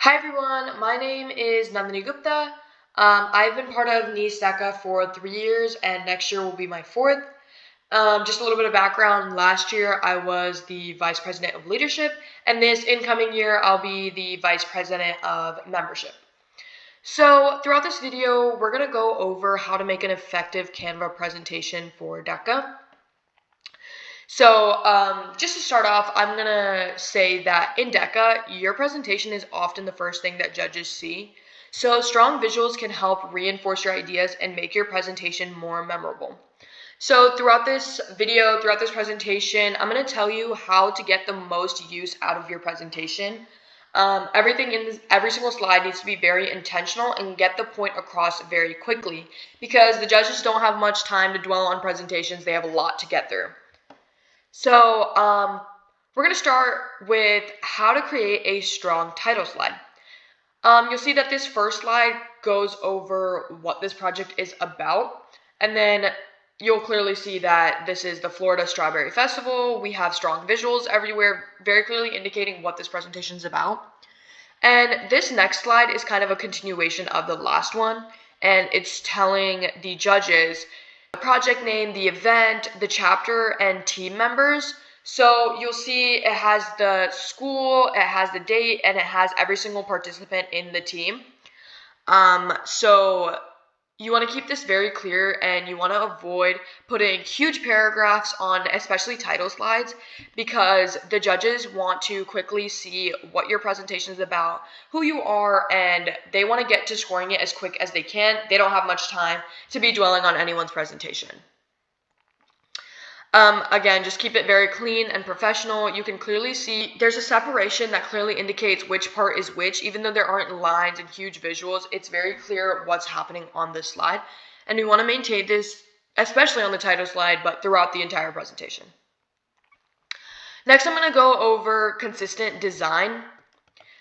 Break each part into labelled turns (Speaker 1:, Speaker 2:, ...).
Speaker 1: Hi everyone, my name is Nandini Gupta. I've been part of NISTECA for 3 years and next year will be my fourth. Just a little bit of background, last year I was the Vice President of Leadership and this incoming year I'll be the Vice President of Membership. So throughout this video, we're going to go over how to make an effective Canva presentation for DECA. So just to start off, I'm going to say that in DECA, your presentation is often the first thing that judges see. So strong visuals can help reinforce your ideas and make your presentation more memorable. So throughout this video, throughout this presentation, I'm going to tell you how to get the most use out of your presentation. Everything in every single slide needs to be very intentional and get the point across very quickly because the judges don't have much time to dwell on presentations. They have a lot to get through. So we're going to start with how to create a strong title slide. You'll see that this first slide goes over what this project is about, and then you'll clearly see that this is the Florida Strawberry Festival. We have strong visuals everywhere, very clearly indicating what this presentation is about. And this next slide is kind of a continuation of the last one, and it's telling the judges the project name, the event, the chapter, and team members. So you'll see it has the school, it has the date, and it has every single participant in the team. So you want to keep this very clear and you want to avoid putting huge paragraphs on especially title slides because the judges want to quickly see what your presentation is about, who you are, and they want to get to scoring it as quick as they can. They don't have much time to be dwelling on anyone's presentation. Again, just keep it very clean and professional. You can clearly see there's a separation that clearly indicates which part is which. Even though there aren't lines and huge visuals, it's very clear what's happening on this slide. And we want to maintain this, especially on the title slide, but throughout the entire presentation. Next, I'm going to go over consistent design.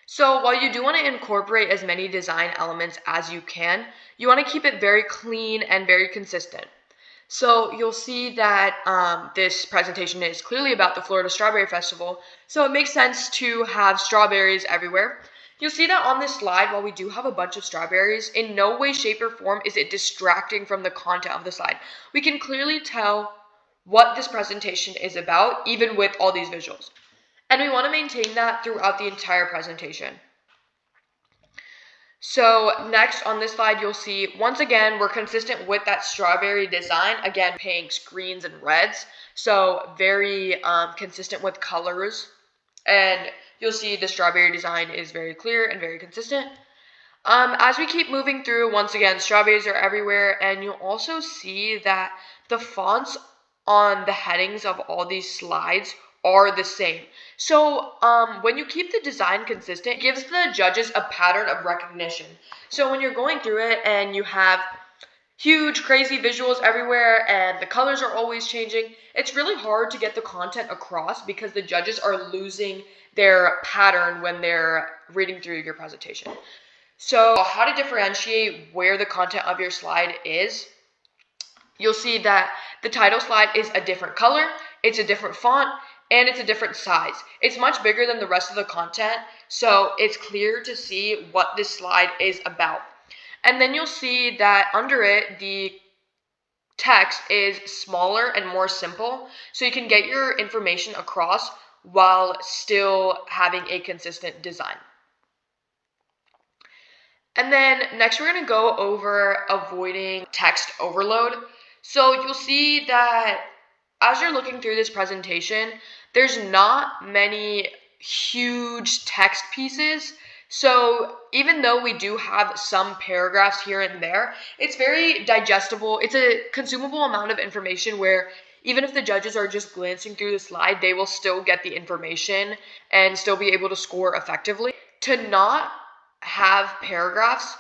Speaker 1: So while you do want to incorporate as many design elements as you can, you want to keep it very clean and very consistent. So you'll see that this presentation is clearly about the Florida Strawberry Festival, so it makes sense to have strawberries everywhere. You'll see that on this slide, while we do have a bunch of strawberries, in no way, shape, or form is it distracting from the content of the slide. We can clearly tell what this presentation is about, even with all these visuals. And we want to maintain that throughout the entire presentation. So next on this slide, you'll see, once again, we're consistent with that strawberry design. Again, pinks, greens, and reds. So very consistent with colors. And you'll see the strawberry design is very clear and very consistent. As we keep moving through, once again, strawberries are everywhere. And you'll also see that the fonts on the headings of all these slides are the same. So when you keep the design consistent, it gives the judges a pattern of recognition. So when you're going through it and you have huge, crazy visuals everywhere and the colors are always changing, it's really hard to get the content across because the judges are losing their pattern when they're reading through your presentation. So how to differentiate where the content of your slide is, you'll see that the title slide is a different color, it's a different font, and it's a different size. It's much bigger than the rest of the content, so it's clear to see what this slide is about. And then you'll see that under it, the text is smaller and more simple, so you can get your information across while still having a consistent design. And then next we're going to go over avoiding text overload. So you'll see that as you're looking through this presentation, there's not many huge text pieces. So even though we do have some paragraphs here and there, it's very digestible. It's a consumable amount of information where even if the judges are just glancing through the slide, they will still get the information and still be able to score effectively. To not have paragraphs,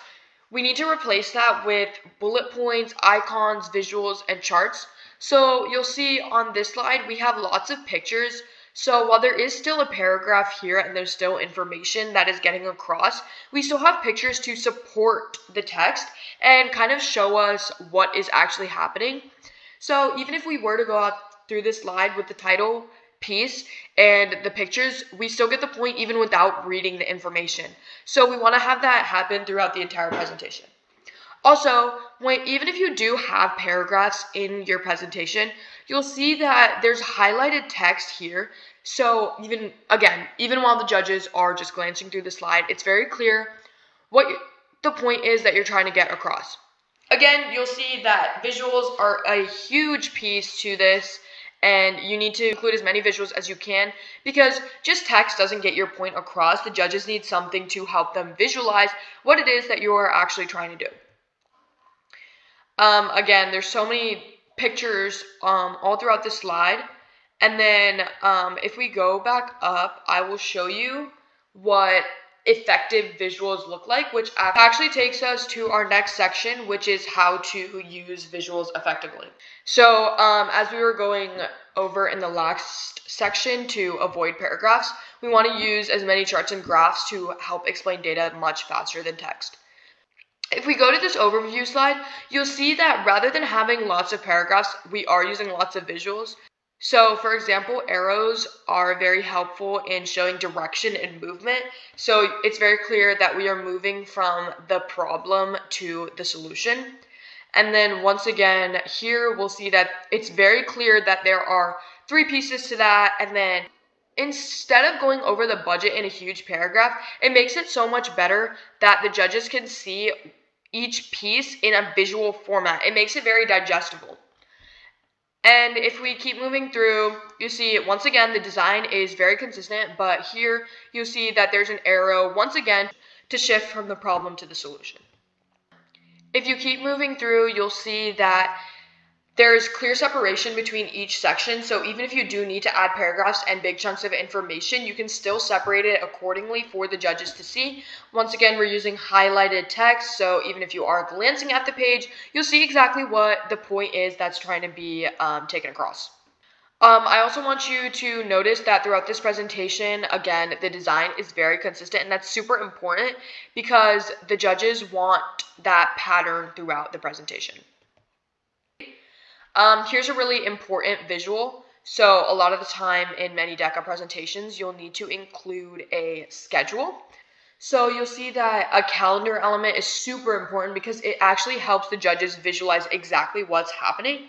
Speaker 1: we need to replace that with bullet points, icons, visuals, and charts. So you'll see on this slide, we have lots of pictures. So while there is still a paragraph here and there's still information that is getting across, we still have pictures to support the text and kind of show us what is actually happening. So even if we were to go out through this slide with the title piece and the pictures, we still get the point even without reading the information. So we want to have that happen throughout the entire presentation. Also, even if you do have paragraphs in your presentation, you'll see that there's highlighted text here. So even while the judges are just glancing through the slide, it's very clear what the point is that you're trying to get across. Again, you'll see that visuals are a huge piece to this, and you need to include as many visuals as you can, because just text doesn't get your point across. The judges need something to help them visualize what it is that you are actually trying to do. Again, there's so many pictures all throughout the slide. And then if we go back up, I will show you what effective visuals look like, which actually takes us to our next section, which is how to use visuals effectively. So as we were going over in the last section to avoid paragraphs, we want to use as many charts and graphs to help explain data much faster than text. If we go to this overview slide, you'll see that rather than having lots of paragraphs, we are using lots of visuals. So, for example, arrows are very helpful in showing direction and movement. So it's very clear that we are moving from the problem to the solution. And then once again, here we'll see that it's very clear that there are 3 pieces to that. And then instead of going over the budget in a huge paragraph, it makes it so much better that the judges can see each piece in a visual format. It makes it very digestible. And if we keep moving through, you see, once again, the design is very consistent, but here you'll see that there's an arrow, once again, to shift from the problem to the solution. If you keep moving through, you'll see that there's clear separation between each section, so even if you do need to add paragraphs and big chunks of information, you can still separate it accordingly for the judges to see. Once again, we're using highlighted text, so even if you are glancing at the page, you'll see exactly what the point is that's trying to be taken across. I also want you to notice that throughout this presentation, again, the design is very consistent, and that's super important because the judges want that pattern throughout the presentation. Here's a really important visual. So a lot of the time in many DECA presentations, you'll need to include a schedule. So you'll see that a calendar element is super important because it actually helps the judges visualize exactly what's happening.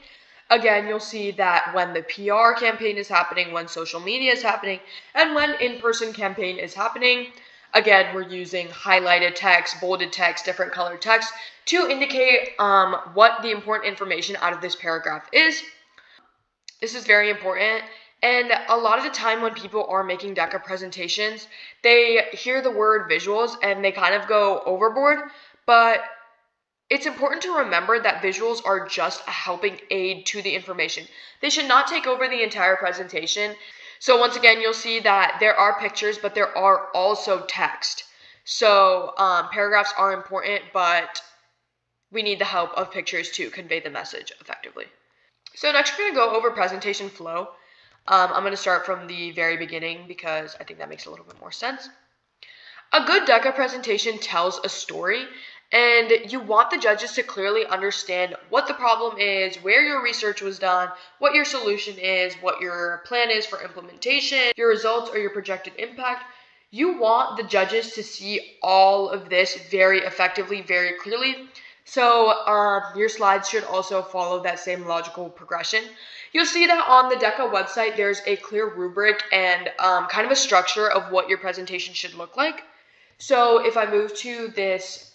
Speaker 1: Again, you'll see that when the PR campaign is happening, when social media is happening, and when in-person campaign is happening. Again, we're using highlighted text, bolded text, different colored text to indicate what the important information out of this paragraph is. This is very important. And a lot of the time when people are making DECA presentations, they hear the word visuals and they kind of go overboard. But it's important to remember that visuals are just a helping aid to the information. They should not take over the entire presentation. So once again, you'll see that there are pictures, but there are also text. So paragraphs are important, but we need the help of pictures to convey the message effectively. So next we're going to go over presentation flow. I'm going to start from the very beginning because I think that makes a little bit more sense. A good DECA presentation tells a story, and you want the judges to clearly understand what the problem is, where your research was done, what your solution is, what your plan is for implementation, your results or your projected impact. You want the judges to see all of this very effectively, very clearly. So your slides should also follow that same logical progression. You'll see that on the DECA website, there's a clear rubric and kind of a structure of what your presentation should look like. So if I move to this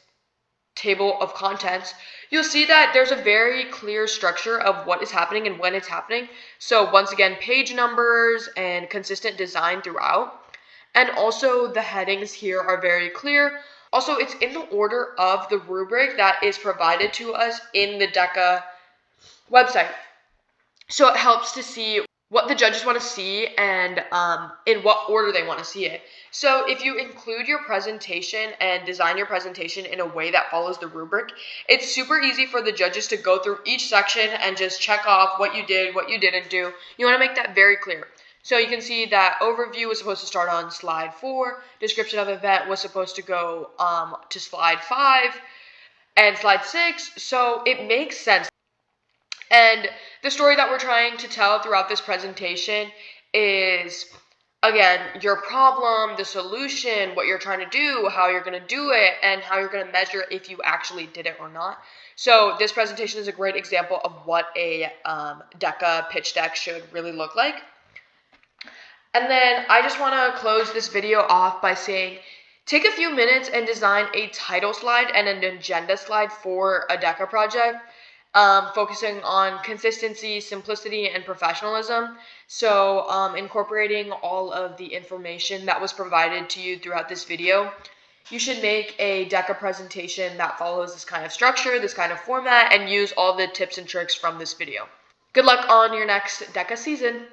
Speaker 1: table of contents, you'll see that there's a very clear structure of what is happening and when it's happening. So once again, page numbers and consistent design throughout. And also the headings here are very clear. Also, it's in the order of the rubric that is provided to us in the DECA website. So it helps to see what the judges want to see and in what order they want to see it. So if you include your presentation and design your presentation in a way that follows the rubric, it's super easy for the judges to go through each section and just check off what you did, what you didn't do. You want to make that very clear. So you can see that overview was supposed to start on slide 4, description of event was supposed to go to slide 5, and slide 6. So it makes sense. And the story that we're trying to tell throughout this presentation is, again, your problem, the solution, what you're trying to do, how you're going to do it, and how you're going to measure if you actually did it or not. So this presentation is a great example of what a DECA pitch deck should really look like. And then I just want to close this video off by saying, take a few minutes and design a title slide and an agenda slide for a DECA project, focusing on consistency, simplicity, and professionalism. So incorporating all of the information that was provided to you throughout this video, you should make a DECA presentation that follows this kind of structure, this kind of format, and use all the tips and tricks from this video. Good luck on your next DECA season.